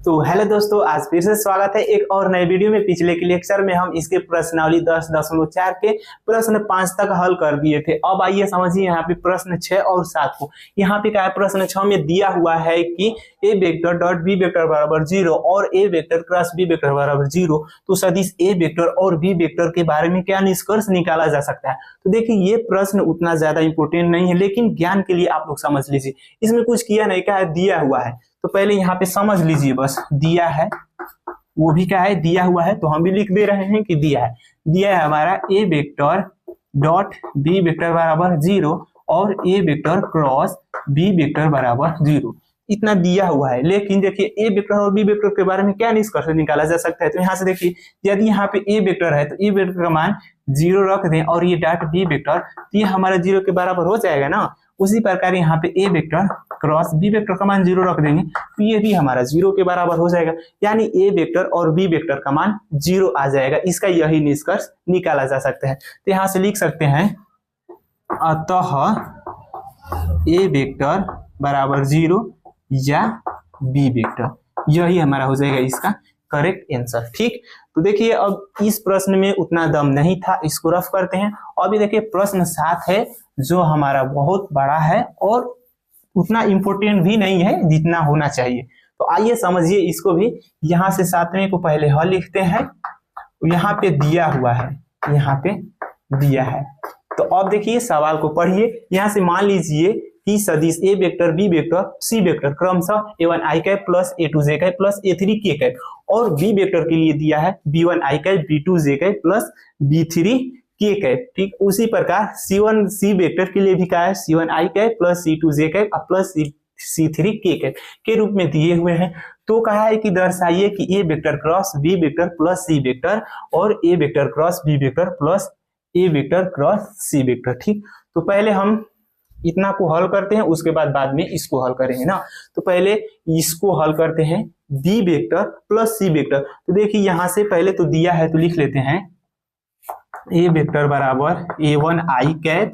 तो हेलो दोस्तों, आज फिर से स्वागत है एक और नए वीडियो में। पिछले के लेक्चर में हम इसके प्रश्नावली 10.4 के प्रश्न 5 तक हल कर दिए थे। अब आइए समझिए यहाँ पे प्रश्न 6 और 7 को। यहाँ पे क्या है, प्रश्न 6 में दिया हुआ है कि A vector dot B vector बराबर 0 और A vector cross B vector बराबर 0। तो सदिश ए वेक्टर और बी वेक्टर के बारे में क्या निष्कर्ष निकाला जा सकता है। तो देखिए ये प्रश्न उतना ज्यादा इंपोर्टेंट नहीं है, लेकिन ज्ञान के लिए आप लोग समझ लीजिए। इसमें कुछ किया नहीं, क्या है, दिया हुआ है। तो पहले यहाँ पे समझ लीजिए, बस दिया है, वो भी क्या है, दिया हुआ है, तो हम भी लिख दे रहे हैं कि दिया है हमारा ए वेक्टर डॉट बी वेक्टर बराबर 0 और A vector cross B vector बराबर 0, इतना दिया हुआ है। लेकिन देखिए ए वेक्टर और बी वेक्टर के बारे में क्या निष्कर्ष निकाला जा सकता है। तो यहाँ से देखिए, यदि यहाँ पे ए वेक्टर है तो ए वेक्टर का मान 0 रख दें और ये डॉट बी वेक्टर, तो ये हमारा 0 के बराबर हो जाएगा ना। उसी प्रकार यहाँ पे ए वेक्टर क्रॉस बी वेक्टर का मान 0 रख देंगे तो ये भी हमारा 0 के बराबर हो जाएगा, यानी ए वेक्टर और बी वेक्टर का मान 0 आ जाएगा। इसका यही निष्कर्ष निकाला जा सकता है। तो यहाँ से लिख सकते हैं, अतः ए वेक्टर बराबर 0 या बी वेक्टर, यही हमारा हो जाएगा इसका करेक्ट आंसर। ठीक, तो देखिए अब इस प्रश्न में उतना दम नहीं था, इसको रफ करते हैं। अभी देखिए प्रश्न 7 है जो हमारा बहुत बड़ा है और उतना इंपोर्टेंट भी नहीं है जितना होना चाहिए। तो आइए समझिए इसको भी। यहाँ से 7वें को पहले हल लिखते हैं। यहाँ पे दिया हुआ है, यहाँ पे दिया है। तो अब देखिए सवाल को पढ़िए। यहाँ से मान लीजिए कि सदिश A vector B vector C vector क्रमशः a1 i cap plus a2 j cap plus a3 k cap, और बी वेक्टर के लिए दिया है b1 i cap b2 j cap plus b3 k cap. ठीक, उसी प्रकार c1 सी वेक्टर के लिए भी क्या है, c1 i cap plus c2 j cap plus c3 k cap के रूप में दिए हुए हैं। तो कहा है कि दर्शाइए कि A vector cross B vector plus C vector और A vector cross B vector plus A vector cross C vector. ठीक, तो पहले हम इतना को हल करते हैं, उसके बाद में इसको हल करेंगे ना। तो पहले इसको हल करते हैं, B vector plus C vector. तो देखिए यहाँ से पहले तो दिया है तो लिख लेते हैं ए वेक्टर बराबर a1 i cap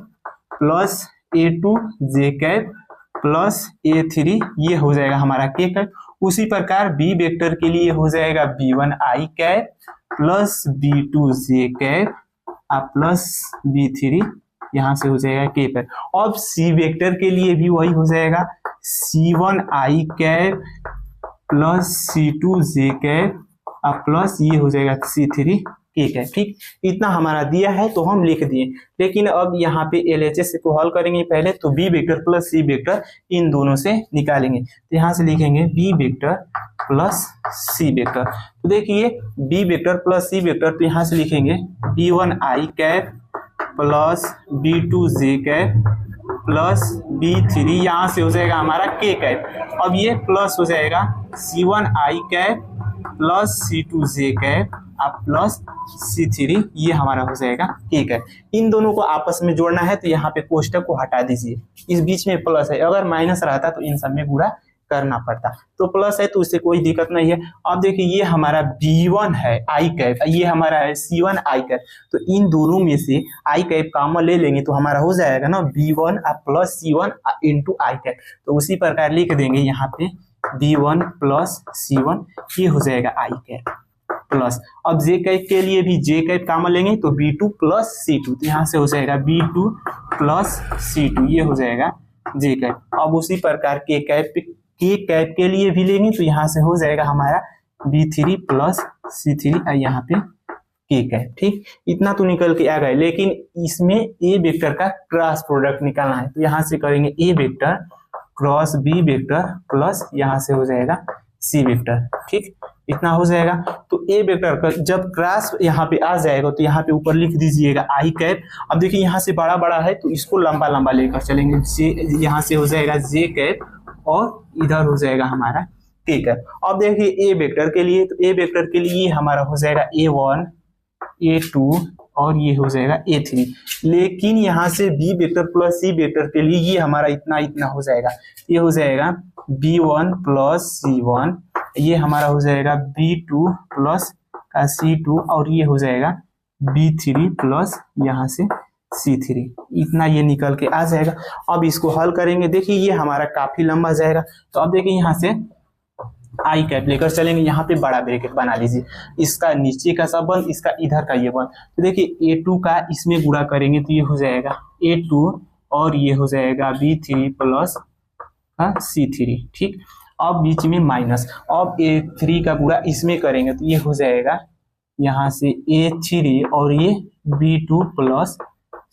plus a2 j cap plus a3, ये हो जाएगा हमारा k कैप। उसी प्रकार बी वेक्टर के लिए हो जाएगा b1 i cap plus b2 j cap plus b3, यहाँ से हो जाएगा k कैप। अब सी वेक्टर के लिए भी वही हो जाएगा c1 i cap plus c2 j cap plus ये हो जाएगा c3 k कैप। ठीक, इतना हमारा दिया है तो हम लिख दिए। लेकिन अब यहाँ पे LHS को हल करेंगे पहले, तो B vector plus C vector इन दोनों से निकालेंगे। तो यहाँ से लिखेंगे B vector plus C vector. तो देखिए B vector plus C vector, तो यहाँ से लिखेंगे b1 i cap plus b2 j cap plus b3, यहाँ से हो जाएगा हमारा k कैप। अब ये प्लस हो जाएगा c1 i cap plus c2 j cap plus c3, ये हमारा हो जाएगा k कैप। इन दोनों को आपस में जोड़ना है तो यहाँ पे कोष्टक को हटा दीजिए, इस बीच में प्लस है, अगर माइनस रहता तो इन सब में गुणा करना पड़ता। तो प्लस है तो उससे कोई दिक्कत नहीं है। अब देखिए ये हमारा b1 है i कैप, ये हमारा है c1 i कैप, तो इन दोनों में से i कैप कॉमन ले लेंगे तो हमारा हो जाएगा ना b1 plus c1 into i cap. तो उसी प्रकार लिख देंगे यहाँ पे b1 प्लस c1, ये हो जाएगा i कैप प्लस। अब जे कैप के लिए भी जे कैप कॉमन लेंगे तो b2 प्लस c2, तो यहाँ से हो जाएगा b2 प्लस c2, ये हो जाएगा जे कैप। अब उसी प्रकार के कैप के लिए भी लेंगे तो यहाँ से हो जाएगा हमारा b3 प्लस c3, यहाँ पे k कैप। ठीक, इतना तो निकल के आ गए, लेकिन इसमें ए वेक्टर का क्रॉस प्रोडक्ट निकालना है। तो यहाँ से करेंगे A vector cross B vector plus यहाँ से हो जाएगा सी वेक्टर। ठीक, इतना हो जाएगा। तो ए वेक्टर का जब क्रॉस यहाँ पे आ जाएगा तो यहाँ पे ऊपर लिख दीजिएगा आई कैप। अब देखिए यहाँ से बड़ा बड़ा है तो इसको लंबा लंबा लेकर चलेंगे, यहाँ से हो जाएगा जे कैप और इधर हो जाएगा हमारा के कैप। अब देखिए ए वेक्टर के लिए, तो ए वेक्टर के लिए हमारा हो जाएगा a1 a2 और ये हो जाएगा a3। लेकिन यहाँ से b vector plus C vector के लिए ये हमारा इतना इतना हो जाएगा, ये हो जाएगा b1 प्लस c1, ये हमारा हो जाएगा b2 प्लस का c2 और ये हो जाएगा b3 प्लस यहाँ से c3, इतना ये निकल के आ जाएगा। अब इसको हल करेंगे, देखिए ये हमारा काफी लंबा जाएगा। तो अब देखिए यहाँ से आई कैप लेकर चलेंगे, यहाँ पे बड़ा ब्रैकेट बना लीजिए, इसका नीचे का सब बंद, इसका इधर का ये बंद। तो देखिए A2 का इसमें गुणा करेंगे तो ये हो जाएगा A2 और ये हो जाएगा B3 प्लस C3, ठीक। अब बीच में माइनस, अब A3 का गुणा इसमें करेंगे तो ये हो जाएगा यहाँ से A3 और ये B2 प्लस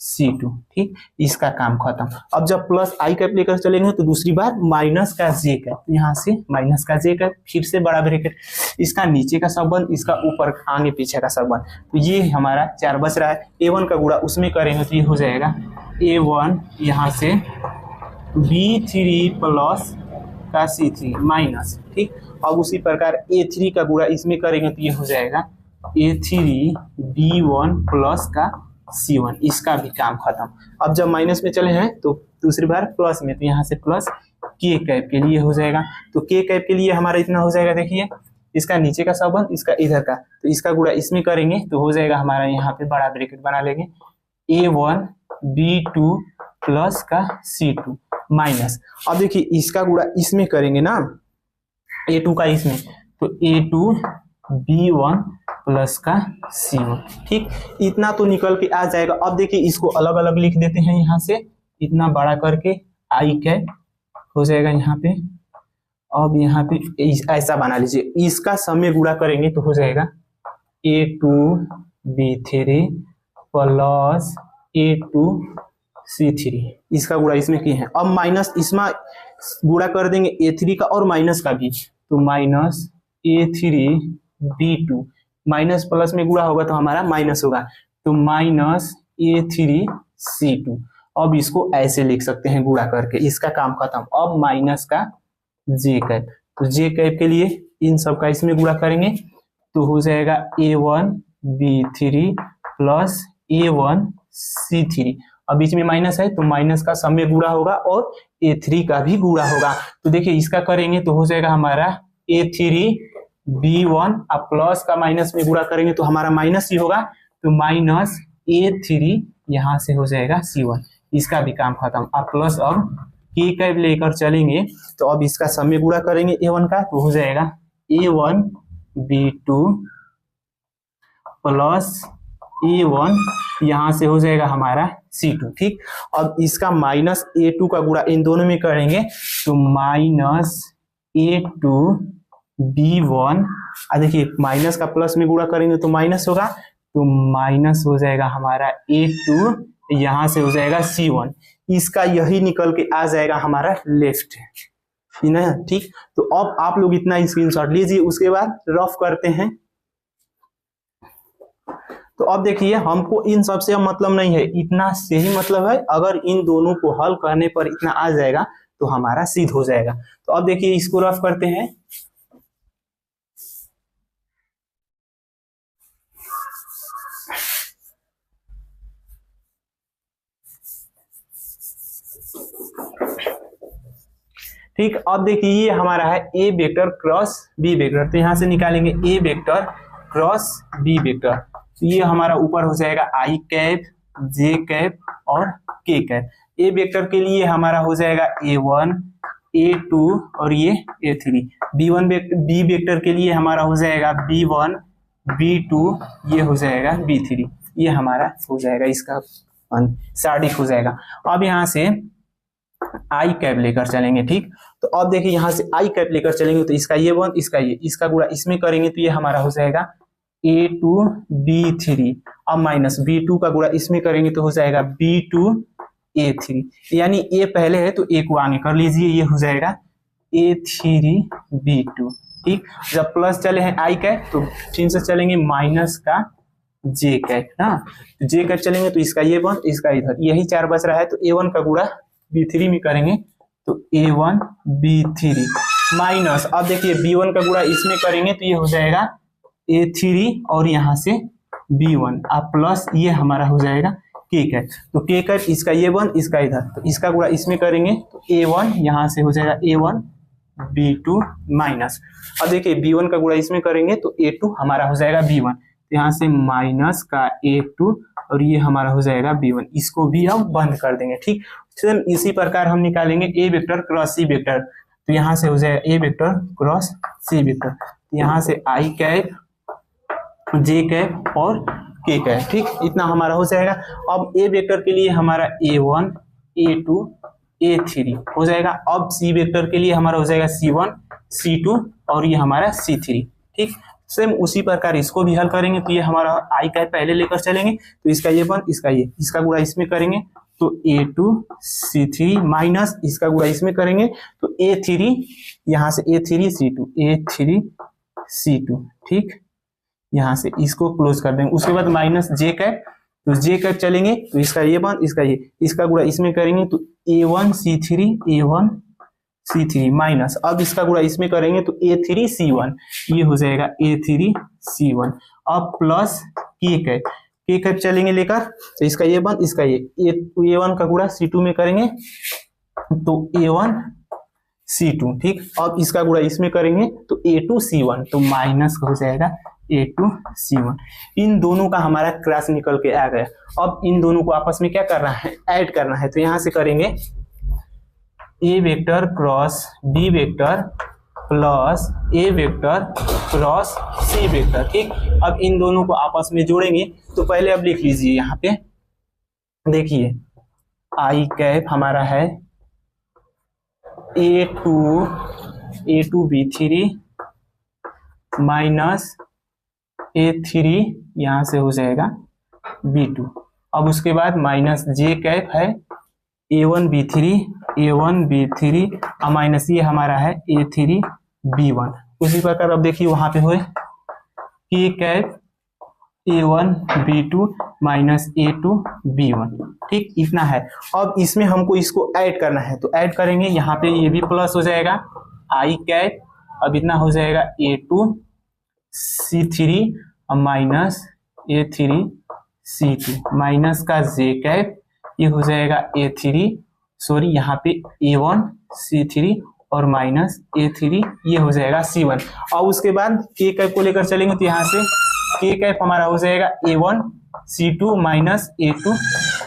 C2, ठीक। इसका काम खत्म। अब जब प्लस आई कैप लेकर चलेंगे तो दूसरी बार माइनस का जे कैप, यहाँ से माइनस का जे कैप, फिर से बड़ा ब्रैकेट, इसका नीचे का संबंध, इसका ऊपर आगे पीछे का संबंध। तो ये हमारा 4 बच रहा है। A1 का गुणा उसमें करेंगे तो ये हो जाएगा A1 यहाँ से B3 प्लस का C3 माइनस, ठीक। अब उसी प्रकार A3 का गुणा इसमें करेंगे तो ये हो जाएगा A3 B1 प्लस का C1, इसका भी काम खत्म। अब जब माइनस में चले हैं तो दूसरी बार प्लस में, तो यहाँ से प्लस के कैप के लिए हो जाएगा। तो के कैप के लिए हमारा इतना हो जाएगा, देखिए इसका नीचे का संबंध, इसका इधर का, तो इसका गुणा इसमें करेंगे तो हो जाएगा हमारा, यहाँ पे बड़ा ब्रैकेट बना लेंगे A1 B2 प्लस का C2 माइनस। अब देखिए इसका गुणा इसमें करेंगे ना, A2 का इसमें, तो A2 B1 प्लस का C1, ठीक। इतना तो निकल के आ जाएगा। अब देखिए इसको अलग अलग लिख देते हैं, यहाँ से इतना बड़ा करके आई कैप हो जाएगा यहाँ पे। अब यहाँ पे ऐसा बना लीजिए, इसका समय गुणा करेंगे तो हो जाएगा A2 B3 plus A2 C3, इसका गुणा इसमें किए हैं। अब माइनस इसमें गुणा कर देंगे A3 का और माइनस का भी, तो minus A3 B2, minus plus में गुणा होगा तो हमारा माइनस होगा, तो माइनस A3 C2। अब इसको ऐसे लिख सकते हैं गुणा करके, इसका काम खत्म। अब माइनस का जे कैप, तो जे कैप के लिए इन सब का इसमें गुणा करेंगे तो हो जाएगा A1 B3 plus A1 C3। अब बीच में माइनस है तो माइनस का सब में गुणा होगा और A3 का भी गुणा होगा। तो देखिए इसका करेंगे तो हो जाएगा हमारा A3 B1, अब प्लस का माइनस में गुणा करेंगे तो हमारा माइनस ही होगा, तो माइनस A3 यहाँ से हो जाएगा C1, इसका भी काम खत्म। अब प्लस अब के कैप लेकर चलेंगे तो अब इसका सब में गुणा करेंगे A1 का, तो हो जाएगा A1 B2 प्लस A1 यहाँ से हो जाएगा हमारा C2, ठीक। अब इसका माइनस A2 का गुणा इन दोनों में करेंगे तो माइनस A2 B1, देखिए माइनस का प्लस में गुणा करेंगे तो माइनस होगा, तो माइनस हो जाएगा हमारा A2, यहाँ से हो जाएगा C1, इसका यही निकल के आ जाएगा हमारा लेफ्ट, ठीक। तो अब आप लोग इतना स्क्रीनशॉट लीजिए, उसके बाद रफ करते हैं। तो अब देखिए हमको इन सब से मतलब नहीं है, इतना से ही मतलब है। अगर इन दोनों को हल करने पर इतना आ जाएगा तो हमारा सिद्ध हो जाएगा। तो अब देखिए इसको रफ करते हैं। ठीक, अब देखिए ये हमारा है ए वेक्टर क्रॉस बी वेक्टर, तो यहां से निकालेंगे ए वेक्टर क्रॉस बी वेक्टर, तो ये हमारा ऊपर हो जाएगा आई कैप, जे कैप और के कैप। ए वेक्टर के लिए हमारा हो जाएगा A1 A2 और ये A3। बी वेक्टर के लिए हमारा हो जाएगा B1 B2, ये हो जाएगा B3, ये हमारा हो जाएगा, इसका सार्डिक हो जाएगा। अब यहाँ से आई कैप लेकर चलेंगे, ठीक। तो अब देखिए यहाँ से आई कैप लेकर चलेंगे तो इसका ये वन, इसका ये, इसका गुणा इसमें करेंगे तो ये हमारा हो जाएगा A2 B3, अब माइनस B2 का गुणा इसमें करेंगे तो हो जाएगा B2 A3, यानी A पहले है तो A को आगे कर लीजिए, ये हो जाएगा A3 B2, ठीक। जब प्लस चले हैं आई कैप तो फिर से चलेंगे माइनस का जे कैप ना, जे कैप चलेंगे तो इसका ये वन, इसका इधर, यही 4 बच रहा है, तो A1 का गुणा B3 में करेंगे तो A1 B3 माइनस, अब देखिए B1 का गुणा इसमें करेंगे तो ये हो जाएगा A3 और यहाँ से B1, अब प्लस ये हमारा हो जाएगा के कैप, तो के कैप इसका ये वन, इसका इधर, तो इसका गुणा इसमें करेंगे तो A1 यहाँ से हो जाएगा A1 B2 माइनस, अब देखिए B1 का गुणा इसमें करेंगे तो A2 हमारा हो जाएगा B1, तो यहाँ से माइनस का A2 और ये हमारा हो जाएगा B1, इसको भी हम बंद कर देंगे, ठीक। सेम इसी प्रकार हम निकालेंगे ए वेक्टर क्रॉस सी वेक्टर, तो यहाँ से हो जाएगा A vector cross C vector, यहाँ से आई कैप जे कैप और के कैप, ठीक, इतना हमारा हो जाएगा। अब ए वेक्टर के लिए हमारा A1 A2 A3 हो जाएगा। अब सी वेक्टर के लिए हमारा हो जाएगा C1 C2 और ये हमारा C3, ठीक। सेम उसी प्रकार इसको भी हल करेंगे तो ये हमारा आई कैप पहले लेकर चलेंगे, तो इसका A1 इसका ये, इसका गुणा इसमें करेंगे तो A2 C3 माइनस इसका गुणा इसमें करेंगे तो A3, यहाँ से A3 C2 A3 C2, ठीक, यहाँ से इसको क्लोज कर देंगे। उसके बाद माइनस जे कैप, तो जे कैप चलेंगे तो इसका A1 इसका ये, इसका गुणा इसमें करेंगे तो A1 C3 माइनस, अब इसका गुणा इसमें करेंगे तो A3 C1, ये हो जाएगा A3 C1। अब प्लस के कैप चलेंगे लेकर तो इसका A1 इसका ये, A1 का गुणा C2 में करेंगे तो A1 C2, ठीक। अब इसका गुणा इसमें करेंगे तो A2 C1, तो माइनस हो जाएगा A2 C1। इन दोनों का हमारा क्रॉस निकल के आ गया। अब इन दोनों को आपस में क्या करना है, ऐड करना है, तो यहाँ से करेंगे A vector cross B vector plus A vector cross C vector, ठीक। अब इन दोनों को आपस में जोड़ेंगे तो पहले अब लिख लीजिए, यहाँ पे देखिए आई कैप हमारा है A2 B3 माइनस A3, यहाँ से हो जाएगा B2। अब उसके बाद माइनस जे कैप है A1 B3 और माइनस ये हमारा है A3 B1। उसी प्रकार अब देखिए वहां पे हुए के cap A1 B2 minus A2 B1, ठीक, इतना है। अब इसमें हमको इसको ऐड करना है तो ऐड करेंगे, यहाँ पे ये भी प्लस हो जाएगा आई कैप, अब इतना हो जाएगा A2 C3 और माइनस A3 C2 माइनस का जे कैप, ये हो जाएगा यहाँ पे A1 C3 और माइनस A3, ये हो जाएगा C1। और उसके बाद के कैप को लेकर चलेंगे तो यहाँ से के कैप हमारा हो जाएगा A1 C2 minus A2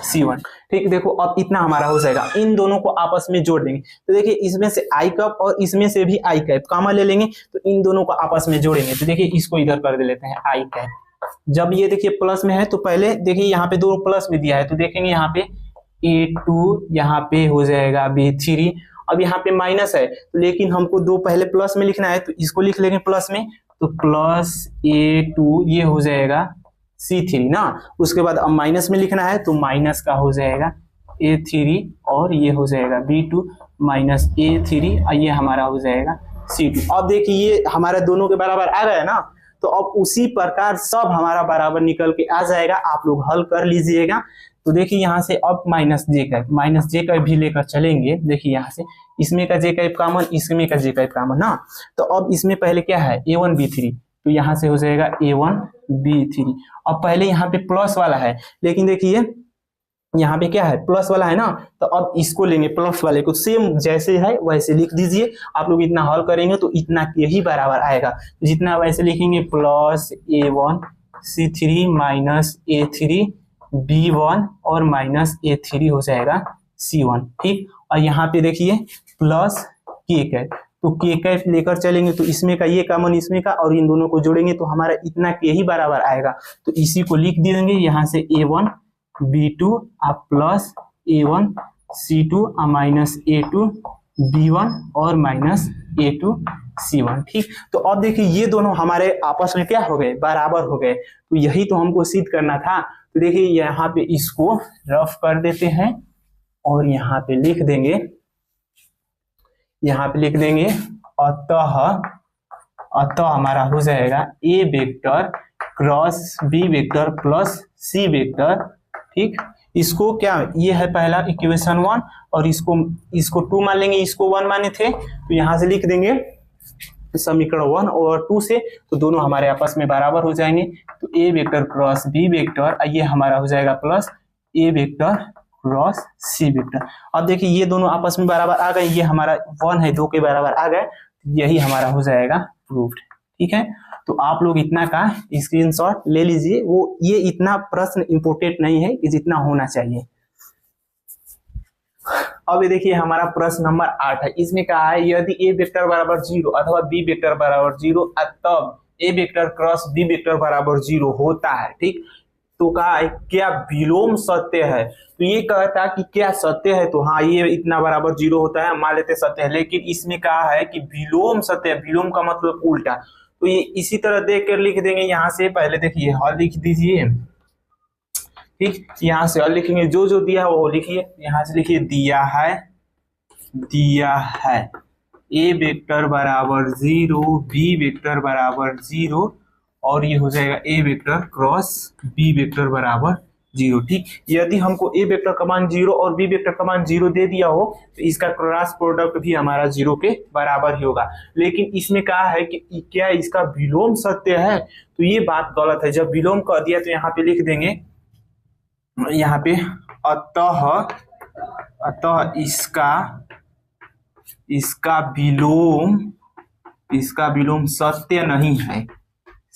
C1, ठीक। देखो अब इतना हमारा हो जाएगा, इन दोनों को आपस में जोड़ देंगे तो देखिए इसमें से आई कैप और इसमें से भी आई कैप कॉमन ले लेंगे तो इन दोनों को आपस में जोड़ेंगे तो देखिए इसको इधर कर दे लेते हैं आई कैप। जब ये देखिए प्लस में है तो पहले देखिए यहाँ पे दो प्लस में दिया है तो देखेंगे यहाँ पे A2 यहाँ पे हो जाएगा B3, अब यहाँ पे माइनस है लेकिन हमको दो पहले प्लस में लिखना है तो इसको लिख लेंगे प्लस में, तो प्लस A2 ये हो जाएगा C3 ना। उसके बाद अब माइनस में लिखना है तो माइनस का हो जाएगा A3 और ये हो जाएगा B2 माइनस A3 और ये हमारा हो जाएगा C2। अब देखिए ये हमारे दोनों के बराबर आ गया ना, तो अब उसी प्रकार सब हमारा बराबर निकल के आ जाएगा, आप लोग हल कर लीजिएगा। तो देखिए यहाँ से अब माइनस जे कैप भी लेकर चलेंगे, देखिए यहाँ से इसमें का जे कैप कॉमन, इसमें का जे कैप कॉमन ना। तो अब इसमें पहले क्या है A1 B3, तो यहाँ से हो जाएगा A1 B3। अब पहले यहाँ पे प्लस वाला है लेकिन देखिए यहाँ पे क्या है प्लस वाला है ना, तो अब इसको लेंगे प्लस वाले को, सेम जैसे है वैसे लिख दीजिए। आप लोग इतना हल करेंगे तो इतना यही बराबर आएगा, जितना वैसे लिखेंगे plus A1 C3 minus A3 B1 और माइनस A3 हो जाएगा C1, ठीक। और यहाँ पे देखिए प्लस के कैप, तो के कैप लेकर चलेंगे तो इसमें का ये कॉमन इसमें का और इन दोनों को जोड़ेंगे तो हमारा इतना के ही बराबर आएगा, तो इसी को लिख देंगे यहाँ से A1 B2 plus A1 C2 minus A2 B1 और माइनस A2 C1, ठीक। तो अब देखिए ये दोनों हमारे आपस में क्या हो गए, बराबर हो गए, तो यही तो हमको सिद्ध करना था। तो देखिए यहाँ पे इसको रफ कर देते हैं और यहाँ पे लिख देंगे, अतः हमारा हो जाएगा A vector cross B vector plus C vector, ठीक। इसको क्या ये है पहला इक्वेशन 1 और इसको 2 मान लेंगे, इसको 1 माने थे तो यहाँ से लिख देंगे समीकरण 1 और 2 से, तो दोनों हमारे आपस में बराबर हो जाएंगे। तो ए वेक्टर क्रॉस बी वेक्टर ये हमारा हो जाएगा plus A vector cross C vector. अब देखिए ये दोनों आपस में बराबर आ गए, ये हमारा 1 है 2 के बराबर आ गए, यही हमारा हो जाएगा प्रूव्ड, ठीक है। तो आप लोग इतना का स्क्रीनशॉट ले लीजिए, वो ये इतना प्रश्न इंपोर्टेंट नहीं है कि जितना होना चाहिए। अब ये देखिए हमारा प्रश्न नंबर 8 है। इसमें कहा है यदि ए वेक्टर बराबर 0 अथवा बी वेक्टर बराबर 0 तब ए वेक्टर क्रॉस बी वेक्टर बराबर 0 होता है। ठीक, तो कहा है क्या विलोम सत्य है, तो ये कहता कि क्या सत्य है, तो हाँ ये इतना बराबर 0 होता है, मान लेते सत्य है। लेकिन इसमें कहा है कि विलोम सत्य है, विलोम का मतलब उल्टा, तो ये इसी तरह देख कर लिख देंगे। यहाँ से पहले देखिए हल लिख दीजिए। ठीक, यहाँ से हल लिखेंगे, जो जो दिया है वो लिखिए। यहाँ से लिखिए दिया है ए वेक्टर बराबर 0 बी वेक्टर बराबर 0 और ये हो जाएगा A vector cross B vector बराबर 0। ठीक, यदि हमको ए वेक्टर का मान 0 और बी वेक्टर का मान 0 दे दिया हो तो इसका क्रॉस प्रोडक्ट भी हमारा 0 के बराबर ही होगा। लेकिन इसमें कहा है कि क्या इसका विलोम सत्य है, तो ये बात गलत है। जब विलोम कर दिया तो यहाँ पे लिख देंगे, यहाँ पे अतः इसका विलोम सत्य नहीं है।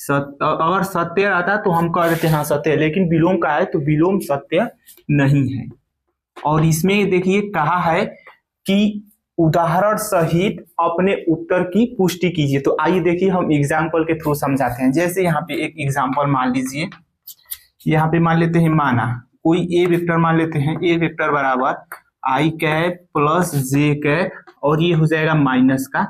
अगर सत्य रहता तो हम कह देते हाँ सत्य है, लेकिन विलोम का है तो विलोम सत्य नहीं है। और इसमें देखिए कहा है कि उदाहरण सहित अपने उत्तर की पुष्टि कीजिए। तो आइए देखिए हम एग्जाम्पल के थ्रू समझाते हैं। जैसे यहाँ पे एक एग्जाम्पल मान लीजिए, यहाँ पे मान लेते हैं माना कोई ए वेक्टर मान लेते हैं, ए वेक्टर बराबर आई कैप प्लस जे कैप और ये हो जाएगा माइनस का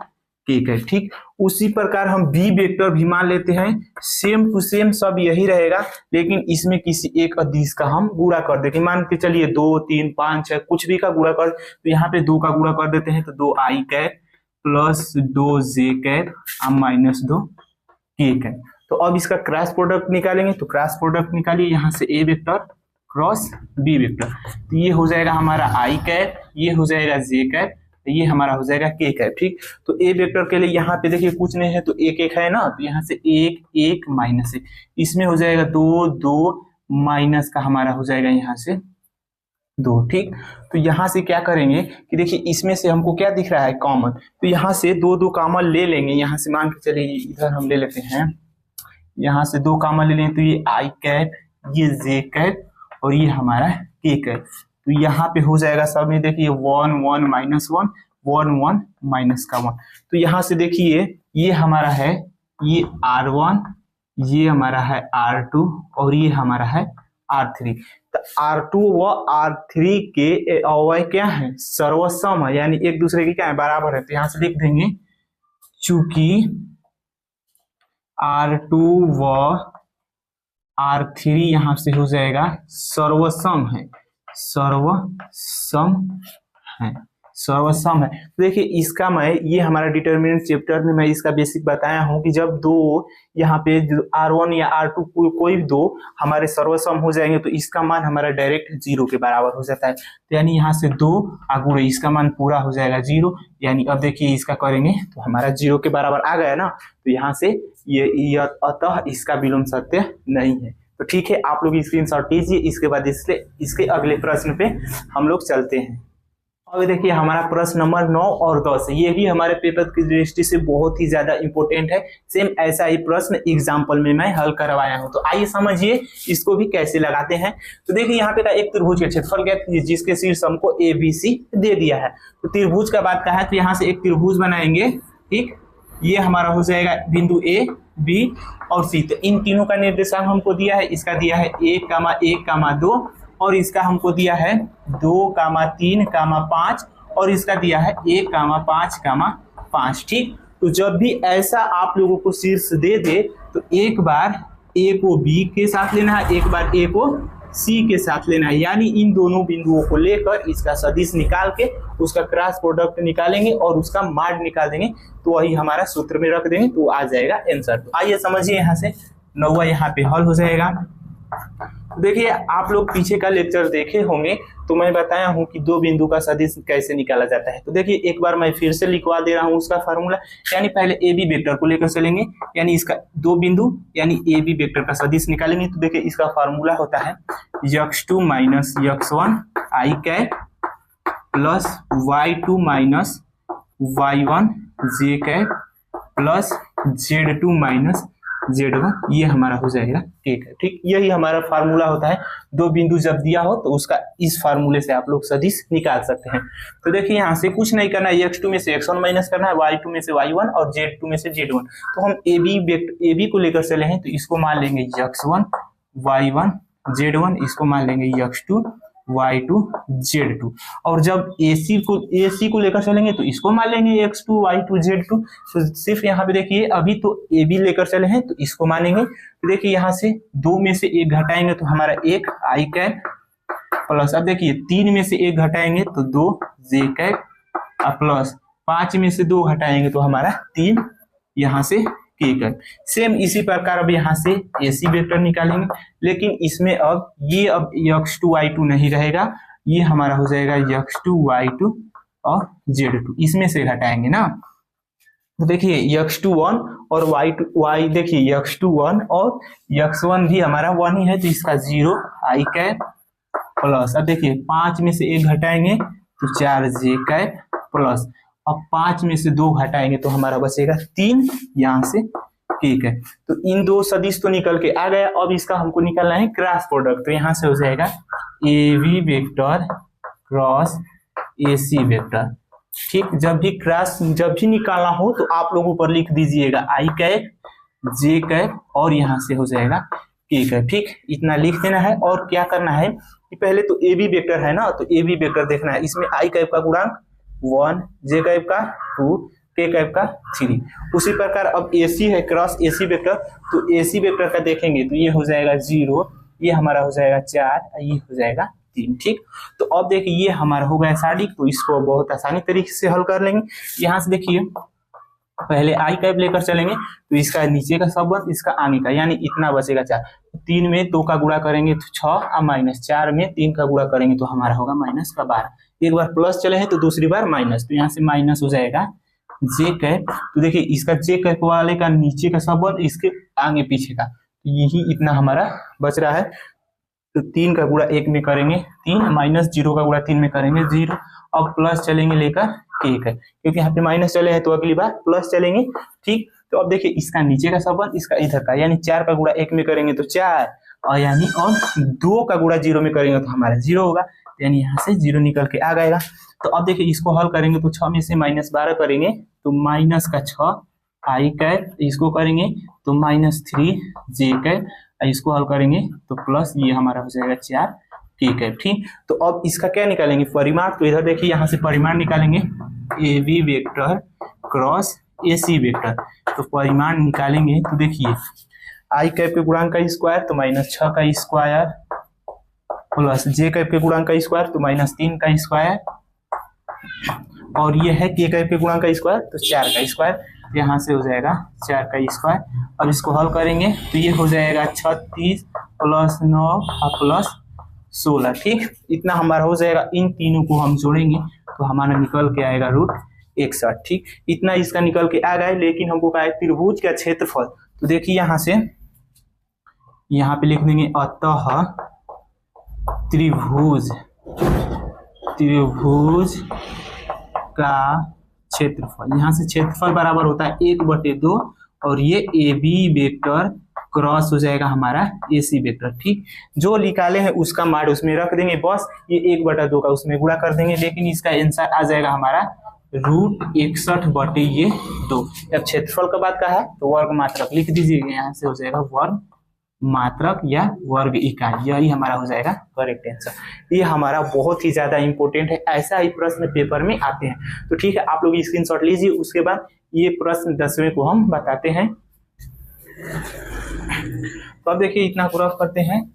के कैप। ठीक, उसी प्रकार हम बी वेक्टर भी मान लेते हैं, सेम टू सेम सब यही रहेगा, लेकिन इसमें किसी एक अदिश का हम गुणा कर देते हैं। मान के चलिए 2 3 5 6 कुछ भी का गुणा कर, तो यहाँ पे 2 का गुणा कर देते हैं, तो 2 आई कैप प्लस 2 जे कैप और माइनस 2 के कैप। तो अब इसका क्रॉस प्रोडक्ट निकालेंगे, तो क्रॉस प्रोडक्ट निकालिए यहाँ से A vector cross B vector, तो ये हो जाएगा हमारा आई कैप, ये हो जाएगा जे कैप, ये हमारा हो जाएगा के कैप। ठीक, तो ए वेक्टर के लिए यहाँ पे देखिए कुछ नहीं है तो एक एक है ना, तो यहाँ से एक एक माइनस एक, इसमें हो जाएगा 2 2 माइनस का हमारा हो जाएगा यहाँ से 2। ठीक, तो यहाँ से क्या करेंगे कि देखिए इसमें से हमको क्या दिख रहा है कॉमन, तो यहाँ से 2 2 कॉमन ले लेंगे। यहाँ से मान के चलिए इधर हम ले लेते हैं, यहाँ से 2 कॉमन ले लेंगे, तो ये आई कैप, ये जे कैप और ये हमारा के कैप। तो यहाँ पे हो जाएगा सब में देखिए 1 1 माइनस 1 1 1 माइनस का 1। तो यहाँ से देखिए ये हमारा है ये R1, ये हमारा है R2 और ये हमारा है R3। तो R2 व R3 के अवयव क्या है, सर्वसम है, यानी एक दूसरे के क्या है बराबर है। तो यहाँ से लिख देंगे चूंकि R2 व R3 यहाँ से हो जाएगा सर्वसम है, सर्वसम है। तो देखिए इसका मैं ये हमारा डिटरमिनेंट चैप्टर में मैं इसका बेसिक बताया हूँ कि जब दो यहाँ पे R1 या R2 कोई भी दो हमारे सर्वसम हो जाएंगे तो इसका मान हमारा डायरेक्ट 0 के बराबर हो जाता है। तो यानी यहाँ से 2 गुणे इसका मान पूरा हो जाएगा 0, यानी अब देखिए इसका करेंगे तो हमारा 0 के बराबर आ गया ना। तो यहाँ से ये अतः इसका विलोम सत्य नहीं है। तो ठीक है, आप लोग स्क्रीनशॉट लीजिए, इसके बाद इसके अगले प्रश्न पे हम लोग चलते हैं। अब देखिए हमारा प्रश्न नंबर 9 और 10 ये भी हमारे पेपर की दृष्टि से बहुत ही ज्यादा इंपॉर्टेंट है। सेम ऐसा ही प्रश्न एग्जाम्पल में मैं हल करवाया हूं। तो आइए समझिए इसको भी कैसे लगाते हैं। तो देखिए यहाँ पे एक त्रिभुज का क्षेत्रफल ज्ञात कीजिए जिसके शीर्ष हमको ABC दे दिया है। तो त्रिभुज का बात कहा है तो यहाँ से एक त्रिभुज बनाएंगे। ठीक, ये हमारा हो जाएगा बिंदु A B और C। तो इन तीनों का निर्देशांक हमको दिया है, इसका दिया है 1,1,2 और इसका हमको दिया है 2,3,5 और इसका दिया है 1,5,5। ठीक, तो जब भी ऐसा आप लोगों को शीर्ष दे दे तो एक बार A को B के साथ लेना है, एक बार A को C के साथ लेना है, यानी इन दोनों बिंदुओं को लेकर इसका सदिश निकाल के उसका क्रॉस प्रोडक्ट निकालेंगे और उसका माड निकाल देंगे। तो वही हमारा सूत्र में रख देंगे तो आ जाएगा आंसर। तो आइए समझिए यहाँ से 9वां यहाँ पे हल हो जाएगा। देखिए आप लोग पीछे का लेक्चर देखे होंगे तो मैं बताया हूं कि दो बिंदु का सदिश कैसे निकाला जाता है। तो देखिए एक बार मैं फिर से लिखवा दे रहा हूं उसका फार्मूला, यानी पहले ए बी वेक्टर को लेकर चलेंगे, यानी इसका दो बिंदु यानी ए बी वेक्टर का सदिश निकालेंगे। तो देखिए इसका फार्मूला होता है x2 minus x1 I cap plus y2 minus y1 J cap plus z2 minus Z1 ये हमारा हो जाएगा ठीक है। ठीक, यही हमारा फार्मूला होता है। दो बिंदु जब दिया हो तो उसका इस फार्मूले से आप लोग सदिश निकाल सकते हैं। तो देखिए यहाँ से कुछ नहीं करना है, x2 में से x1 माइनस करना है, y2 में से y1 और z2 में से z1। तो हम AB को लेकर चले हैं तो इसको मान लेंगे x1 y1 z1, इसको मान लेंगे x2 y2 z2। और जब AC को लेकर चलेंगे तो इसको मान लेंगे x2 y2 z2। तो सिर्फ यहाँ पे देखिए अभी तो AB लेकर चले हैं तो इसको मानेंगे। तो देखिए यहाँ से 2 में से 1 घटाएंगे तो हमारा 1 i कैप प्लस, अब देखिए 3 में से 1 घटाएंगे तो 2 j कैप प्लस 5 में से 2 घटाएंगे तो हमारा 3 यहाँ से k कैप। सेम इसी प्रकार अब यहाँ से AC वेक्टर निकालेंगे, लेकिन इसमें अब x2 y2 नहीं रहेगा, ये हमारा हो जाएगा x2 y2 और z2, इसमें से घटाएंगे ना। तो देखिए x2 1 और y देखिए x2 1 और x1 भी हमारा 1 ही है तो इसका 0 i कैप प्लस, अब देखिए 5 में से 1 घटाएंगे तो 4 j कैप प्लस, अब 5 में से 2 घटाएंगे तो हमारा बचेगा 3 यहाँ से ठीक है। तो इन दो सदिश तो निकल के आ गया। अब इसका हमको निकालना है क्रॉस प्रोडक्ट। तो यहाँ से हो जाएगा AB vector cross AC vector. ठीक, जब भी निकालना हो तो आप लोग ऊपर लिख दीजिएगा i कैप j कैप और यहाँ से हो जाएगा k कैप। ठीक, इतना लिख देना है। और क्या करना है कि पहले तो AB वेक्टर है ना, तो AB वेक्टर देखना है। इसमें i कैप का गुणांक 1, j कैप का 2, k कैप का 3। उसी प्रकार अब AC है क्रॉस AC वेक्टर, तो AC वेक्टर का देखेंगे तो ये हो जाएगा 0, ये हमारा हो जाएगा 4, ये हो जाएगा 3। ठीक, तो अब देखिए ये हमारा हो गया सादिक, तो इसको बहुत आसानी तरीके से हल कर लेंगे। यहाँ से देखिए पहले i कैप लेकर चलेंगे तो इसका नीचे का संबंध इसका आगे का, यानी इतना बचेगा 4। 3 में 2 का गुणा करेंगे तो 6 और माइनस 4 में 3 का गुणा करेंगे तो हमारा होगा माइनस का 12। एक बार प्लस चले हैं तो दूसरी बार माइनस, तो यहाँ से माइनस हो जाएगा j कैप। तो देखिए इसका j कैप वाले का नीचे का संबंध इसके आगे पीछे का, तो यही इतना हमारा बच रहा है। तो 3 का गुणा 1 में करेंगे 3, माइनस 0 का गुणा 3 में करेंगे 0। अब प्लस चलेंगे लेकर k है, क्योंकि यहाँ पे माइनस चले हैं तो अगली बार प्लस चलेंगे। ठीक, तो अब देखिए इसका नीचे का संबंध इसका इधर का, यानी 4 का गुणा 1 में करेंगे तो 4, और यानी और 2 का गुणा 0 में करेंगे तो हमारा 0 होगा, यानी यहाँ से 0 निकल के आ गएगा। तो अब देखिए इसको हल करेंगे तो 6 में से माइनस 12 करेंगे तो माइनस का 6 i कैप, इसको करेंगे तो माइनस 3 j कैप, इसको हल करेंगे तो प्लस ये हमारा हो जाएगा 4 ठीक है। ठीक, तो अब इसका क्या निकालेंगे परिमाण। तो इधर देखिए यहाँ से परिमाण निकालेंगे AB vector cross AC vector. तो परिमाण निकालेंगे तो देखिए i कैप के गुणांक का स्क्वायर तो माइनस 6 का स्क्वायर प्लस j कैप के गुणांक का स्क्वायर तो माइनस 3 का स्क्वायर, और ये है k कैप के गुणांक का स्क्वायर तो 4 का स्क्वायर। यहाँ से हो जाएगा 4 का स्क्वायर। अब इसको हल करेंगे तो ये हो जाएगा 36 प्लस 9 प्लस 16। ठीक, इतना हमारा हो जाएगा। इन तीनों को हम जोड़ेंगे तो हमारा निकल के आएगा √61। ठीक, इतना इसका निकल के आ गया, लेकिन हमको कहा है त्रिभुज का क्षेत्रफल। तो देखिए यहाँ से यहाँ पे लिख देंगे अतः त्रिभुज का क्षेत्रफल। यहाँ से क्षेत्रफल बराबर होता है 1/2, और ये AB वेक्टर क्रॉस हो जाएगा हमारा AC वेक्टर। ठीक, जो निकाले हैं उसका मान उसमें रख देंगे, बस ये 1/2 का उसमें गुणा कर देंगे, लेकिन इसका आंसर आ जाएगा हमारा √61/2। जब क्षेत्रफल का बात का है तो वर्ग मात्रक लिख दीजिएगा, यहाँ से हो जाएगा वर्ग मात्रक या वर्ग इकाई, यही हमारा हो जाएगा करेक्ट आंसर। ये हमारा बहुत ही ज्यादा इंपॉर्टेंट है, ऐसा ही प्रश्न पेपर में आते हैं। तो ठीक है, आप लोग स्क्रीनशॉट लीजिए, उसके बाद ये प्रश्न 10वें को हम बताते हैं। तो अब देखिए इतना पूरा करते हैं।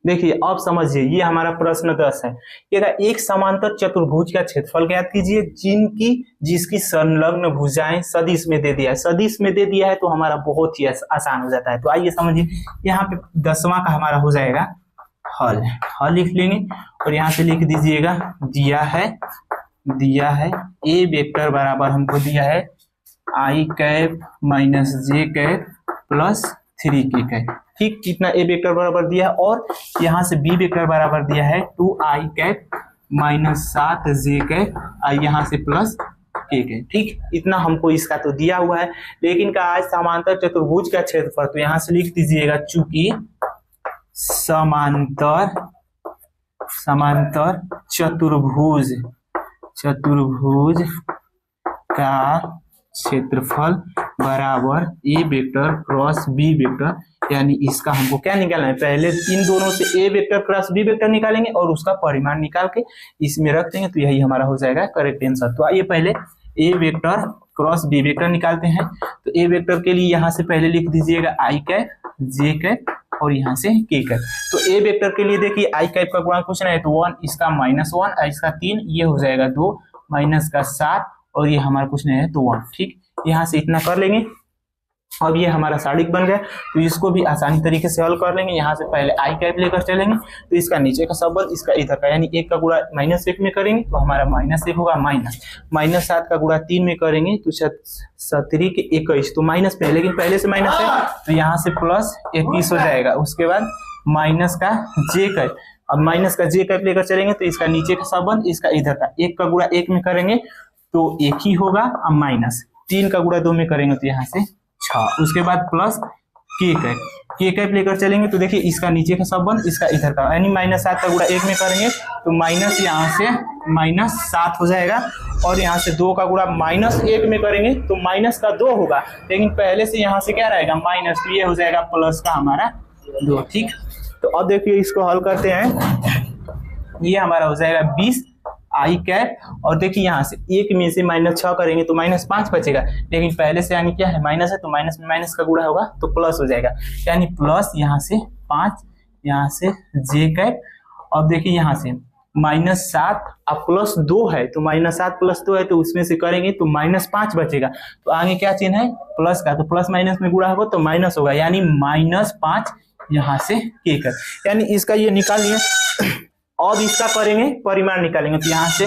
देखिए अब समझिए, ये हमारा प्रश्न 10 है। ये एक समांतर चतुर्भुज का क्षेत्रफल ज्ञात कीजिए जिसकी संलग्न भुजाएं सदिश में दे दिया है। सदिश में दे दिया है तो हमारा बहुत ही आसान हो जाता है। तो आइए समझिए, यहाँ पे 10वां का हमारा हो जाएगा हल लिख लेंगे, और यहाँ से लिख दीजिएगा दिया है ए वेक्टर बराबर हमको दिया है i cap minus j cap plus 3 के है। ठीक, कितना ए वेक्टर बराबर दिया है और यहाँ से बी वेक्टर बराबर दिया है 2i cap minus 7j cap और यहाँ से प्लस के है। ठीक, इतना हमको इसका तो दिया हुआ है, लेकिन का आज समांतर चतुर्भुज का क्षेत्रफल, तो यहाँ से लिख दीजिएगा चूंकि समांतर चतुर्भुज का क्षेत्रफल बराबर ए वेक्टर क्रॉस बी वेक्टर, यानी इसका हमको क्या निकालना है, पहले इन दोनों से A vector cross B vector निकालेंगे और उसका परिमाण निकाल के इसमें रख देंगे, तो यही हमारा हो जाएगा करेक्ट आंसर। तो आइए पहले ए वेक्टर क्रॉस बी वेक्टर निकालते हैं। तो ए वेक्टर के लिए यहाँ से पहले लिख दीजिएगा आई कैप जे कैप और यहाँ से के कैप। तो ए वेक्टर के लिए देखिए आई कैप का गुणांक पूछना है, तो 1 इसका -1 इसका 3, ये हो जाएगा 2 माइनस का 7 और ये हमारा पूछना है तो 1। ठीक, यहाँ से इतना कर लेंगे। अब ये हमारा साड़िक बन गया, तो इसको भी आसानी तरीके से हल कर लेंगे। यहाँ से पहले आई कैप लेकर चलेंगे, तो इसका नीचे का सबल इसका इधर का, यानी 1 का गुणा -1 में करेंगे तो हमारा -1 होगा, माइनस 7 का गुणा 3 में करेंगे तो 7 के 21, तो माइनस पे, लेकिन पहले से माइनस है तो यहाँ से प्लस 21 हो जाएगा। उसके बाद माइनस का जे कैप, अब माइनस का जे कैप लेकर चलेंगे तो इसका नीचे का सबल इसका इधर का, 1 का गुणा 1 में करेंगे तो 1 ही होगा, अब माइनस 3 का गुणा 2 में करेंगे तो यहाँ से 6, उसके बाद प्लस के कैप लेकर चलेंगे तो देखिए इसका नीचे का सबंध इसका इधर का, यानी -7 का गुणा 1 में करेंगे तो माइनस यहाँ से -7 हो जाएगा और यहाँ से 2 का गुणा -1 में करेंगे तो माइनस का 2 होगा, लेकिन पहले से यहाँ से क्या रहेगा माइनस, तो ये हो जाएगा प्लस का हमारा 2। ठीक, तो अब देखिए इसको हल करते हैं, ये हमारा हो जाएगा 20 आई कैप, और देखिए यहाँ से 1 में से -6 करेंगे तो -5 बचेगा, लेकिन पहले से यानी क्या है माइनस है तो माइनस में माइनस का गुणा होगा तो प्लस हो जाएगा, यानी प्लस यहाँ से 5 यहाँ से जे कैप। अब देखिए यहाँ से -7 अब प्लस 2 है तो -7 प्लस 2 है तो उसमें से करेंगे तो -5 बचेगा, तो आगे क्या चिन्ह है प्लस का, तो प्लस माइनस में गुणा होगा तो माइनस होगा, यानी -5 यहाँ से के कैप, यानी इसका ये निकाल लिया। अब इसका करेंगे परिमाण निकालेंगे, तो यहाँ से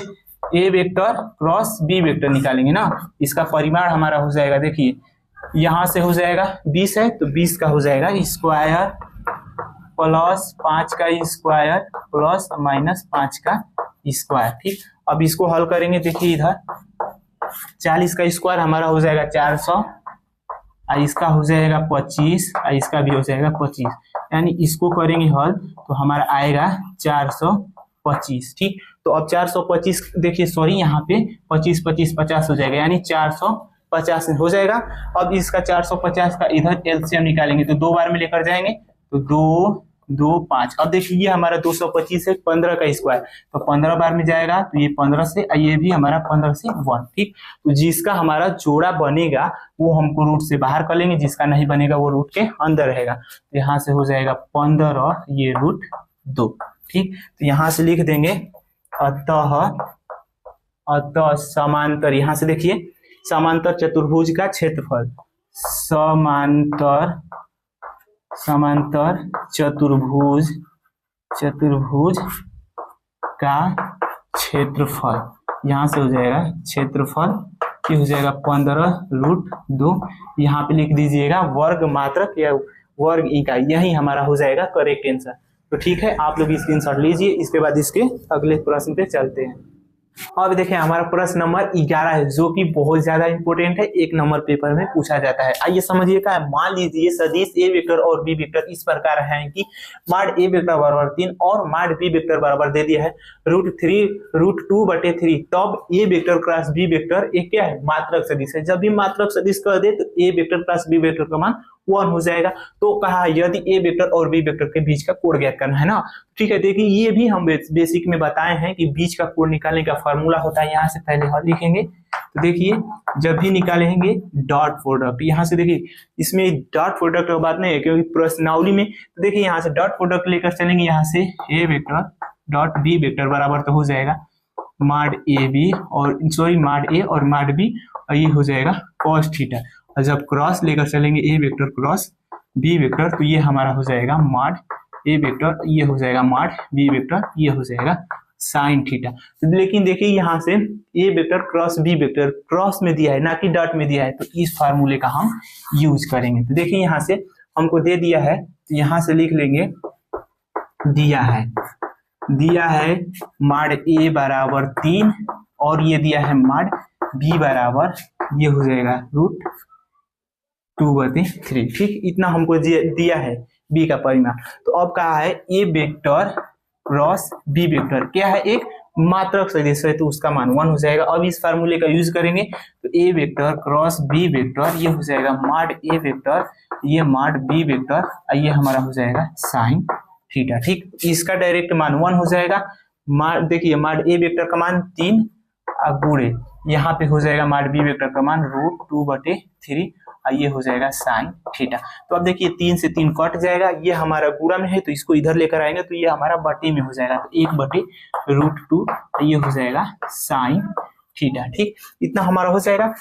A vector cross B vector निकालेंगे ना, इसका परिमाण हमारा हो जाएगा, देखिए यहाँ से हो जाएगा 20 है तो 20 का हो जाएगा स्क्वायर प्लस 5 का स्क्वायर प्लस -5 का स्क्वायर। ठीक, अब इसको हल करेंगे, देखिए इधर 40 का स्क्वायर हमारा हो जाएगा 400, इसका हो जाएगा 25, इसका भी हो जाएगा 25, यानी इसको करेंगे हल तो हमारा आएगा 425। ठीक, तो अब 425 देखिए सॉरी यहाँ पे 25 25 50 हो जाएगा, यानी 450 हो जाएगा। अब इसका 450 का इधर एलसीएम निकालेंगे तो 2 बार में लेकर जाएंगे तो 2 2 5। अब देखिए ये हमारा 225 है 15 का स्क्वायर, तो 15 बार में जाएगा तो ये 15 से, ये भी हमारा 15 से 1। ठीक, तो जिसका हमारा जोड़ा बनेगा वो हमको रूट से बाहर कर लेंगे, जिसका नहीं बनेगा वो रूट के अंदर रहेगा, तो यहाँ से हो जाएगा 15 और ये √2। ठीक, तो यहाँ से लिख देंगे अतः समांतर, यहाँ से देखिए समांतर चतुर्भुज का क्षेत्रफल, समांतर चतुर्भुज का क्षेत्रफल, यहाँ से हो जाएगा क्षेत्रफल ये हो जाएगा 15 √2, यहाँ पे लिख दीजिएगा वर्ग मात्रक या वर्ग इकाई, यही हमारा हो जाएगा करेक्ट आंसर। तो ठीक है, आप लोग स्क्रीनशॉट लीजिए, इसके बाद इसके अगले प्रश्न पे चलते हैं। अब देखिए हमारा प्रश्न नंबर 11 है, जो कि बहुत ज्यादा इंपॉर्टेंट है, 1 नंबर पेपर में पूछा जाता है। आइए समझिए क्या है। मान लीजिए सदिश ए वेक्टर और बी वेक्टर इस प्रकार है कि माड ए वेक्टर बराबर 3 और माड बी वेक्टर बराबर दे दिया है √2/3, तब ए वेक्टर क्रॉस बी वेक्टर एक क्या है मात्रक सदिश है। जब भी मात्रक सदिश कर दे तो ए वेक्टर क्रॉस बी वेक्टर का मान 1 हो जाएगा। तो कहा यदि ए वेक्टर और बी वेक्टर के बीच का कोण ज्ञात करना है ना, ठीक है। देखिए ये भी हम बेसिक में बताए हैं कि बीच का कोण निकालने का फार्मूला होता है, यहाँ से पहले हम लिखेंगे। तो देखिए जब भी निकालेंगे डॉट प्रोडक्ट, यहाँ से देखिए इसमें डॉट प्रोडक्ट की बात नहीं है क्योंकि प्रश्नावली में, तो देखिए यहाँ से डॉट प्रोडक्ट लेकर चलेंगे, यहाँ से A vector dot B vector बराबर तो हो जाएगा माड ए बी और सॉरी माड ए और माड बी, और ये हो जाएगा cos थीटा। और जब क्रॉस लेकर चलेंगे ए वेक्टर क्रॉस बी वेक्टर, तो ये हमारा हो जाएगा माड ए वेक्टर, ये हो जाएगा माड बी वेक्टर, ये हो जाएगा साइन थीटा। तो लेकिन देखिए यहाँ से A vector cross B vector cross में दिया है ना कि डॉट में दिया है, तो इस फार्मूले का हम यूज करेंगे। तो देखिए यहाँ से हमको दे दिया है, तो यहाँ से लिख लेंगे दिया है माड ए बराबर 3 और ये दिया है माड बी बराबर, ये हो जाएगा √2/3। ठीक, इतना हमको दिया है बी का परिमाण। तो अब कहा है ए वेक्टर क्रॉस बी वेक्टर, क्या है, एक मात्रक सदिश है, तो उसका मान 1 हो जाएगा। अब इस फार्मूले का यूज करेंगे, तो ए वेक्टर क्रॉस बी वेक्टर, ये हो जाएगा माड ए वेक्टर, ये माड बी वेक्टर, ये हमारा हो जाएगा साइन थीटा। ठीक, इसका डायरेक्ट मान 1 हो जाएगा। देखिए माड ए वेक्टर का मान 3 गुणे यहाँ पे हो जाएगा माड बी वेक्टर का मान √2/3, ये हो जाएगा साइन थीटा। तो अब देखिए 3 से 3 कट जाएगा, ये हमारा गुणा में है तो इसको इधर लेकर आएंगे तो ये हमारा बटे में हो जाएगा, तो 1/√2, ये हो जाएगा साइन थीटा। ठीक, इतना हमारा हो जाएगा।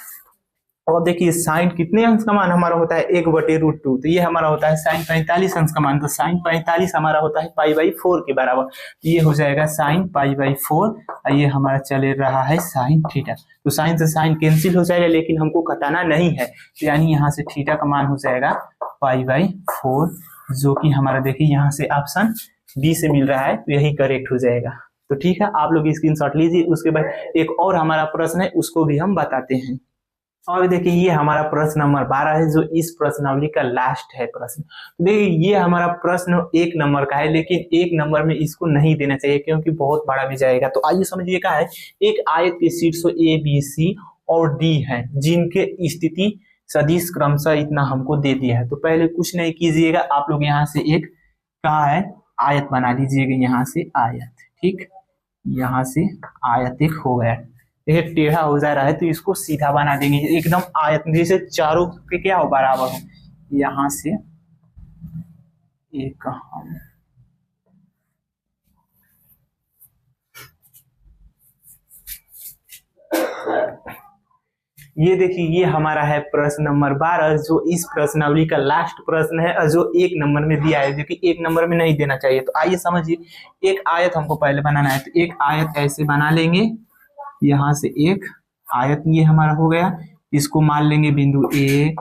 और देखिए साइन कितने अंश का मान हमारा होता है, 1/√2, तो ये हमारा होता है साइन 45 अंश का मान, तो साइन 45 हमारा होता है π/4 के बराबर, तो ये हो जाएगा साइन π/4, ये हमारा चले रहा है साइन थीटा। तो साइन से साइन कैंसिल हो जाएगा, लेकिन हमको घटाना नहीं है, तो यानी यहाँ से थीटा का मान हो जाएगा π/4, जो कि हमारा देखिए यहाँ से ऑप्शन बी से मिल रहा है, तो यही करेक्ट हो जाएगा। तो ठीक है, आप लोग स्क्रीनशॉट लीजिए। उसके बाद एक और हमारा प्रश्न है, उसको भी हम बताते हैं। और देखिए ये हमारा प्रश्न नंबर 12 है, जो इस प्रश्नावली का लास्ट है प्रश्न। तो देखिए ये हमारा प्रश्न 1 नंबर का है, लेकिन 1 नंबर में इसको नहीं देना चाहिए क्योंकि बहुत बड़ा भी जाएगा। तो आइए समझिए क्या है, एक आयत के शीर्षों ए बी सी और डी है, जिनके स्थिति सदिश क्रमशः इतना हमको दे दिया है। तो पहले कुछ नहीं कीजिएगा, आप लोग यहाँ से एक कहा है आयत बना लीजिएगा, यहाँ से आयत। ठीक, यहाँ से आयत एक हो गया, ये टेढ़ा हो जा रहा है तो इसको सीधा बना देंगे, एकदम आयत जैसे चारों के क्या हो बराबर हो। यहाँ से एक हम ये देखिए ये हमारा है प्रश्न नंबर 12, जो इस प्रश्नावली का लास्ट प्रश्न है, और जो 1 नंबर में दिया है, जो कि 1 नंबर में नहीं देना चाहिए। तो आइए समझिए, एक आयत हमको पहले बनाना है, तो एक आयत ऐसे बना लेंगे, यहाँ से एक आयत ये हमारा हो गया, इसको मान लेंगे बिंदु ए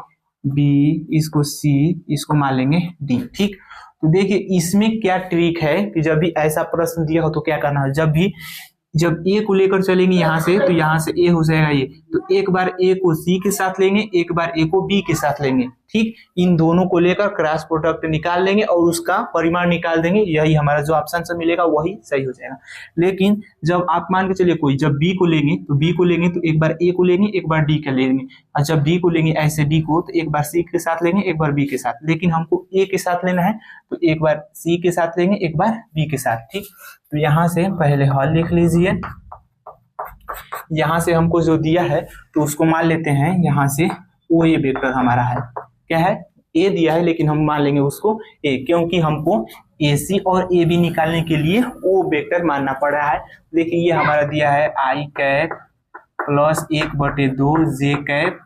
बी, इसको सी, इसको मान लेंगे डी। ठीक, तो देखिए इसमें क्या ट्रिक है कि जब भी ऐसा प्रश्न दिया हो तो क्या करना है, जब ए को लेकर चलेंगे यहाँ से, तो यहाँ से ए हो जाएगा ये, तो एक बार ए को सी के साथ लेंगे, एक बार ए को बी के साथ लेंगे। ठीक, इन दोनों को लेकर क्रॉस प्रोडक्ट निकाल लेंगे और उसका परिमाण निकाल देंगे, यही हमारा जो ऑप्शन से मिलेगा वही सही हो जाएगा। लेकिन जब आप मान के चलिए कोई जब बी को लेंगे तो एक बार ए को लेंगे, एक बार डी के लेंगे, और जब डी को लेंगे ऐसे डी को, तो एक बार सी के साथ लेंगे, एक बार बी के साथ। लेकिन हमको ए के साथ लेना है तो एक बार सी के साथ लेंगे, एक बार बी के साथ। ठीक, तो यहाँ से पहले हल लिख लीजिए, यहाँ से हमको जो दिया है तो उसको मान लेते हैं, यहाँ से ओ ए वेक्टर हमारा है, क्या है, ए दिया है, लेकिन हम मान लेंगे उसको ए, क्योंकि हमको ए सी और ए बी निकालने के लिए ओ वेक्टर मानना पड़ रहा है। देखिए ये हमारा दिया है आई कैप प्लस 1/2 जे कैप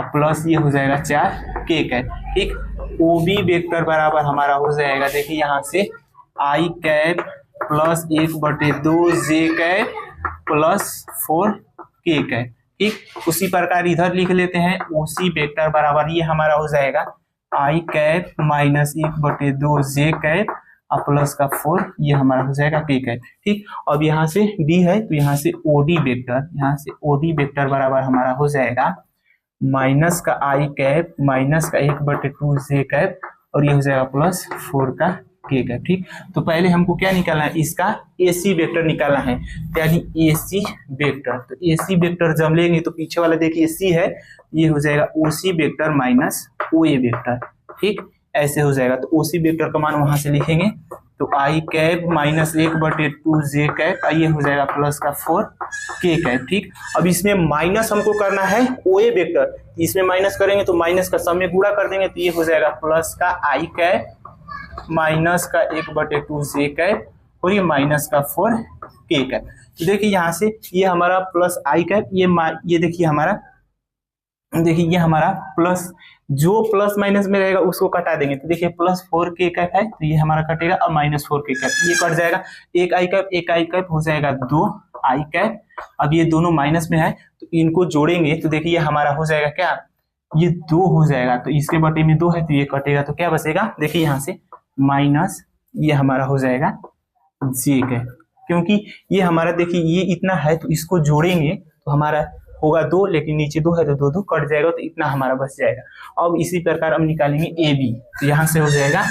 प्लस ये हो जाएगा 4 के कैप। ठीक, ओ बी वेक्टर बराबर हमारा हो जाएगा, देखिए यहाँ से आई कैप प्लस 1/2 जे कैप प्लस 4 के कैप। ठीक, उसी प्रकार इधर लिख लेते हैं, ओ सी वेक्टर बराबर ये हमारा हो जाएगा आई कैप माइनस 1/2 जे कैप और प्लस का 4, ये हमारा हो जाएगा के कैप। ठीक, अब यहाँ से डी है तो यहाँ से ओडी वेक्टर, यहाँ से ओडी वेक्टर बराबर हमारा हो जाएगा माइनस का आई कैप माइनस का 1/2 जे कैप और ये हो जाएगा प्लस 4 का के कैप। ठीक, तो पहले हमको क्या निकालना है, इसका एसी वेक्टर निकालना है, यानी एसी वेक्टर। तो एसी वेक्टर जब लेंगे तो पीछे वाला देखिए सी है, ये हो जाएगा ओसी वेक्टर माइनस ओ ए वेक्टर। ठीक, ऐसे हो जाएगा, तो ओसी वेक्टर का मान वहां से लिखेंगे, तो आई कैप माइनस 1/2 जे कैप, ये हो जाएगा प्लस का 4 के कैप। ठीक, अब इसमें माइनस हमको करना है ओ ए वेक्टर, इसमें माइनस करेंगे तो माइनस का सम में गुणा कर देंगे, तो ये हो जाएगा प्लस का आई कैप माइनस का 1/2 जे कैप और ये माइनस का 4 के कैप। तो देखिए यहाँ से ये हमारा प्लस आई कैप, ये देखिए ये हमारा प्लस, जो प्लस माइनस में रहेगा उसको कटा देंगे, तो देखिए प्लस 4 के कैप है तो ये हमारा कटेगा, और माइनस 4 के कैप ये कट जाएगा, एक आई कैप हो जाएगा 2 आई कैप। अब ये दोनों माइनस में है तो इनको जोड़ेंगे तो देखिए हमारा हो जाएगा क्या, ये 2 हो जाएगा, तो इसके बटे में 2 है तो ये कटेगा, तो क्या बचेगा, देखिए यहाँ से माइनस ये हमारा हो जाएगा जे कैप, क्योंकि ये हमारा देखिए ये इतना है तो इसको जोड़ेंगे तो हमारा होगा 2, लेकिन नीचे 2 है तो 2 2 कट जाएगा, तो इतना हमारा बच जाएगा। अब इसी प्रकार हम निकालेंगे ए बी, तो यहाँ से हो जाएगा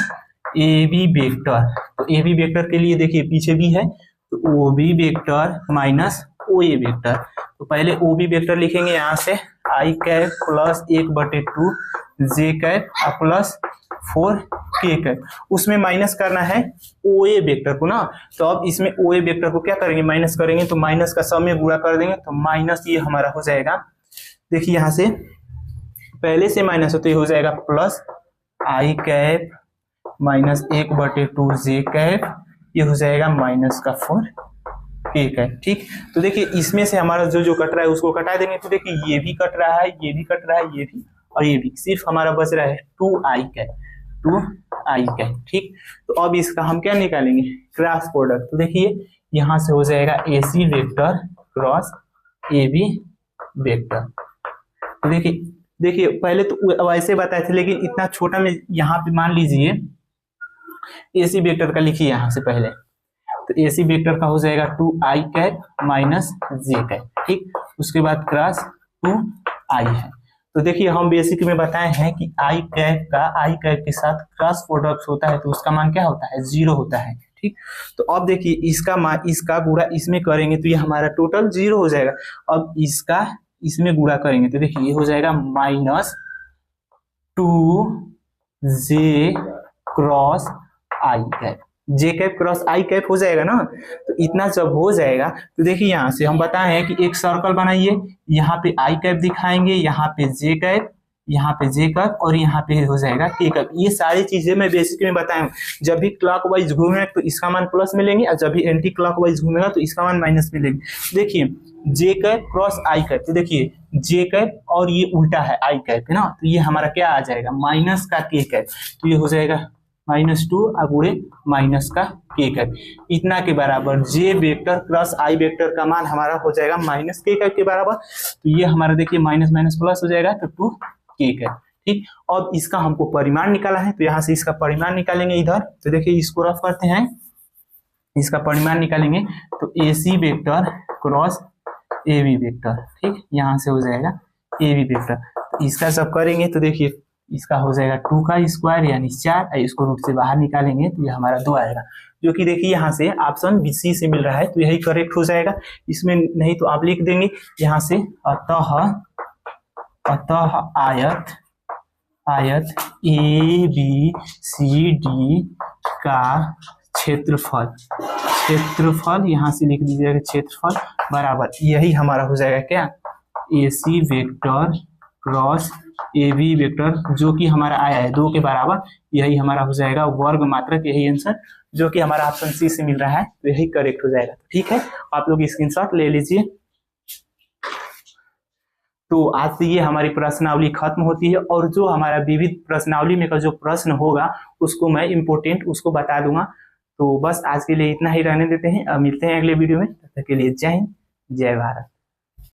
ए बी वेक्टर, तो ए बी वेक्टर के लिए देखिए पीछे भी है तो O B vector minus O ए वेक्टर, तो पहले ओ बी वेक्टर लिखेंगे यहाँ से आई कैप प्लस 1/2 जे कैप प्लस 4 के कैप, उसमें माइनस करना है ओ ए वेक्टर को ना, तो अब इसमें ओ ए वेक्टर को क्या करेंगे, माइनस करेंगे, तो माइनस का सब में गुणा कर देंगे तो माइनस ये हमारा हो जाएगा, देखिए यहाँ से पहले से माइनस होते हो जाएगा प्लस आई कैप माइनस 1/2 जे कैप, ये हो जाएगा माइनस का 4 के कैप। ठीक, तो देखिए इसमें से हमारा जो जो कट रहा है उसको कटा देंगे, तो देखिए ये भी कट रहा है, ये भी कट रहा है, ये भी और ये भी, सिर्फ हमारा बच रहा है 2i कैप, 2i कैप। ठीक, तो अब इसका हम क्या निकालेंगे, क्रॉस प्रोडक्ट, तो देखिए यहाँ से हो जाएगा AC vector cross AB vector, तो देखिए पहले तो वैसे बताए थे, लेकिन इतना छोटा में यहाँ पे मान लीजिए AC वेक्टर का लिखिए यहाँ से पहले, तो AC वेक्टर का हो जाएगा 2i कैप माइनस जे कैप। ठीक, उसके बाद क्रॉस 2i है, तो देखिए हम बेसिक में बताए हैं कि i कैप के साथ क्रॉस प्रोडक्ट होता है तो उसका मान क्या होता है, 0 होता है। ठीक, तो अब देखिए इसका गुणा इसमें करेंगे तो ये हमारा टोटल 0 हो जाएगा, अब इसका इसमें गुणा करेंगे तो देखिए ये हो जाएगा माइनस 2j क्रॉस आई कैप, जे कैप क्रॉस आई कैप हो जाएगा ना, तो इतना जब हो जाएगा तो देखिए यहाँ से हम बताए हैं कि एक सर्कल बनाइए, यहाँ पे आई कैप दिखाएंगे, यहाँ पे जे कैप, यहाँ पे जे कैप और यहाँ पे हो जाएगा के कैप। ये सारी चीजें मैं बेसिक में बताया हूँ, जब भी क्लॉकवाइज घूमेगा तो इसका मान प्लस मिलेंगे और जब भी एंटी क्लॉकवाइज घूमेगा तो इसका मान माइनस मिलेंगे। देखिए जे कैप क्रॉस आई कैप, तो देखिए जे कैप और ये उल्टा है आई कैप है ना, तो ये हमारा क्या आ जाएगा, माइनस का के कैप, तो ये हो जाएगा -2 अगुड़े माइनस का के कैप, इतना के बराबर जे वेक्टर प्लस आई वेक्टर का मान हमारा हो जाएगा माइनस के कैप के बराबर, तो ये हमारा देखिए माइनस माइनस प्लस हो जाएगा तो 2 के कैप। ठीक, अब इसका हमको परिमाण निकाला है तो यहाँ से इसका परिमाण निकालेंगे इधर, तो देखिए इसको रफ करते हैं, इसका परिमाण निकालेंगे तो AC vector cross AB vector. ठीक, यहाँ से हो जाएगा AB वेक्टर, तो इसका सब करेंगे तो देखिए इसका हो जाएगा 2 का स्क्वायर यानी 4, इसको रूट से बाहर निकालेंगे तो ये हमारा 2 आएगा, जो कि देखिए यहाँ से ऑप्शन BC से मिल रहा है तो यही करेक्ट हो जाएगा, इसमें नहीं तो आप लिख देंगे यहाँ से अतः आयत ABCD का क्षेत्रफल यहाँ से लिख दीजिएगा क्षेत्रफल बराबर, यही हमारा हो जाएगा क्या, AC vector cross AB vector, जो कि हमारा आया है 2 के बराबर, यही हमारा हो जाएगा वर्ग मात्रक, यही आंसर जो कि हमारा ऑप्शन C से मिल रहा है तो यही करेक्ट हो जाएगा। ठीक है, आप लोग स्क्रीनशॉट ले लीजिए। तो आज से ये हमारी प्रश्नावली खत्म होती है, और जो हमारा विविध प्रश्नावली में का जो प्रश्न होगा उसको मैं इम्पोर्टेंट उसको बता दूंगा। तो बस आज के लिए इतना ही रहने देते हैं, अब मिलते हैं अगले वीडियो में, तब तक के लिए जय हिंद जय भारत।